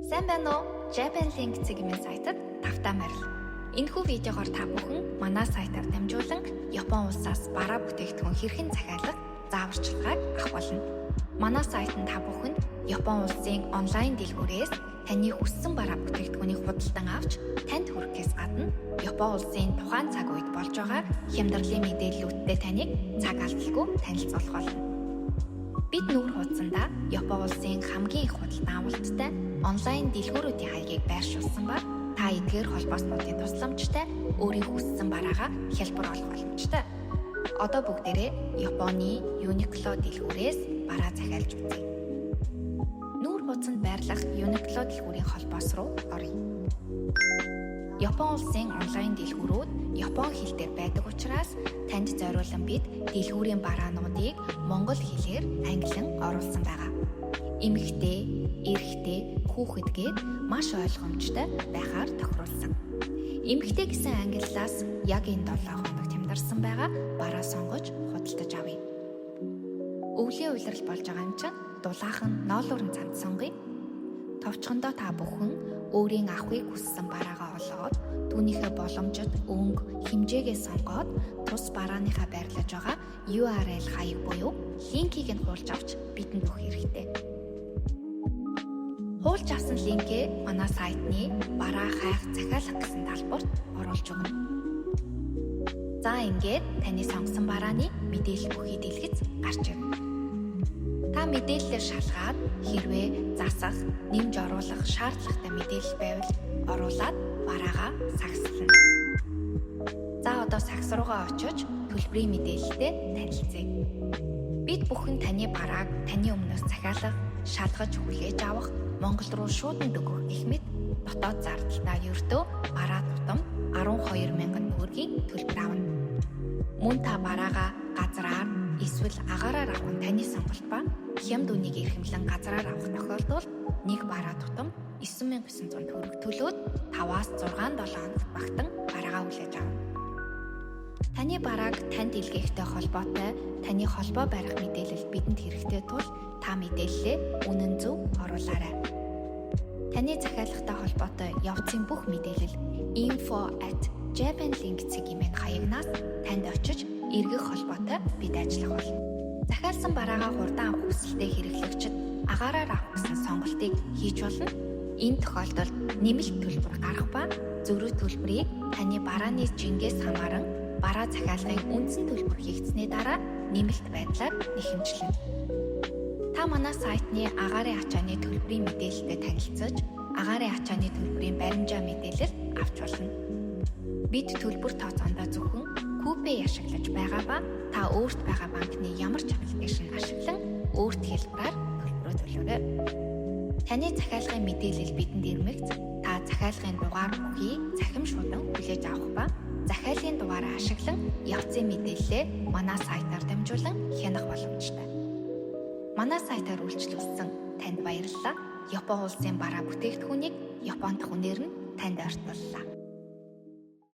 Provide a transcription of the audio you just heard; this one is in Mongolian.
Сайн байна уу? Japan Link цэгийн сайтад тавтай морил. Энэхүү видеогоор та бүхэн манай сайтаар дамжуулан Япон улсаас бараа бүтээгдэхүүн хэрхэн захиалах зааварчилгааг авах болно. Манай сайтанд та бүхэн Япон улсын онлайн дэлгүүрээс таны хүссэн бараа бүтээгдэхүүнийг худалдан авч танд хүрэхээс гадна Япон улсын тухайн цаг үед болж байгаа хямдралын мэдээллүүдтэй таныг цаг алдалгүй танилцуулах болно. Бид нүүр хуудсандаа Япон улсын хамгийн их худалдан авалттай онлайн дэлгүүрүүдийн хаягийг байршуулсан ба та эдгээр холбооснуудын тусламжтай өөрийн хүссэн бараагаа хялбар олох боломжтой. Одоо бүгдээрээ Японы Uniqlo дэлгүүрээс бараа захиалж үзье. Нүүр хуудсанд байрлах Uniqlo дэлгүүрийн холбоос руу оръё. Япон улсын онлайн дэлгүүрүүд Япон хэл дээр байдаг учраас танд зориулан бид дэлгүүрийн бараануудыг монгол хэлээр ангилан оруулсан байгаа. Эмэгтэй, эрэгтэй, хүүхэд гээд маш ойлгомжтой байхаар тохируулсан. Эмэгтэй гэсэн ангиллаас яг энэ 7 хоногт хямдарсан байгаа бараа сонгож худалдаж авъя. Өвлийн улирал болж байгаа юм чинь дулаахан ноолуурын цамд сонгоё. Товчхондоо та бүхэн өөрийн авахыг хүссэн бараагаа олоод түүнийхээ боломжит өнгө хэмжээгээ сонгоод тус барааныхаа байрлаж байгаа URL хаяг буюу линкийг нь хуулж авч бидэнд өгөх хэрэгтэй. Хуулж авсан линкээ манай сайтны бараа хайх захиалах гэсэн талбарт оруулж өгнө. За ингээд таны сонгосон барааны мэдээлэл бүхий дэлгэц гарч ирнэ. Та мэдээллээр шалгаад хэрвээ засах, нэмж оруулах шаардлагатай мэдээлэл байвал оруулаад бараагаа сагслана. За одоо сагс руугаа очиж төлбөрийн мэдээлэлтэй танилцъя. Бид бүхэн таны барааг таны өмнөөс захиалах, шалгаж хүлээж авах, Монгол руу шуудан өгөх гэх мэт дотоод зардалтаа ердөө бараа тутам 12,000 төгрөгийн төлбөр авна. Мөн та бараагаа газраар эсвэл агаараар авах нь таны сонголт ба хямд үнийг эрхэмлэн газраар авах тохиолдолд нэг бараа тутам 9,900 төгрөг төлөөд 5-аас 6-7 хоногт багтан бараагаа хүлээж авна. Таны барааг танд илгээхтэй холбоотой таны холбоо барих мэдээлэл бидэнд хэрэгтэй тул та мэдээллээ үнэн зөв оруулаарай. Таны захиалгатай холбоотой явцын бүх мэдээлэл info@japanlink цэгийн хаягнаас танд очиж эргэх холбоотой бид ажиллах болно. Захиалсан бараагаа хурдан авах хүсэлтэй хэрэглэгчид агаараар авах гэсэн сонголтыг хийж болно. Энэ тохиолдолд нэмэлт төлбөр гарах ба зөрүү төлбөрийг таны барааны жингээс хамааран бараа захиалгын үндсэн төлбөр хийгдсэний дараа нэмэлт байдлаар нэхэмжлэнэ. Та манай сайтны агаарын ачааны төлбөрийн мэдээлэлтэй танилцаж, агаарын ачааны төлбөрийн баримжаа мэдээлэл авч болно. Бид төлбөр тооцоодоо зөвхөн Coupé ашиглаж байгаа ба та өөрт байгаа банкны ямар ч аппликейшн ашиглан өөрт хэлбэрээр төлбөрөө төлөөрэй. Таны захиалгын мэдээлэл бидэнд ирмэгц та захиалгын дугаар бүхий цахим шуудан хүлээж авах ба захиалгын дугаараа ашиглан явцын мэдээллээ манай сайтаар дамжуулан хянах боломжтой. Манай сайтаар үйлчлүүлсэн танд баярлалаа. Япон улсын бараа бүтээгдэхүүнийг Японд хүнээр нь танд ойртууллаа.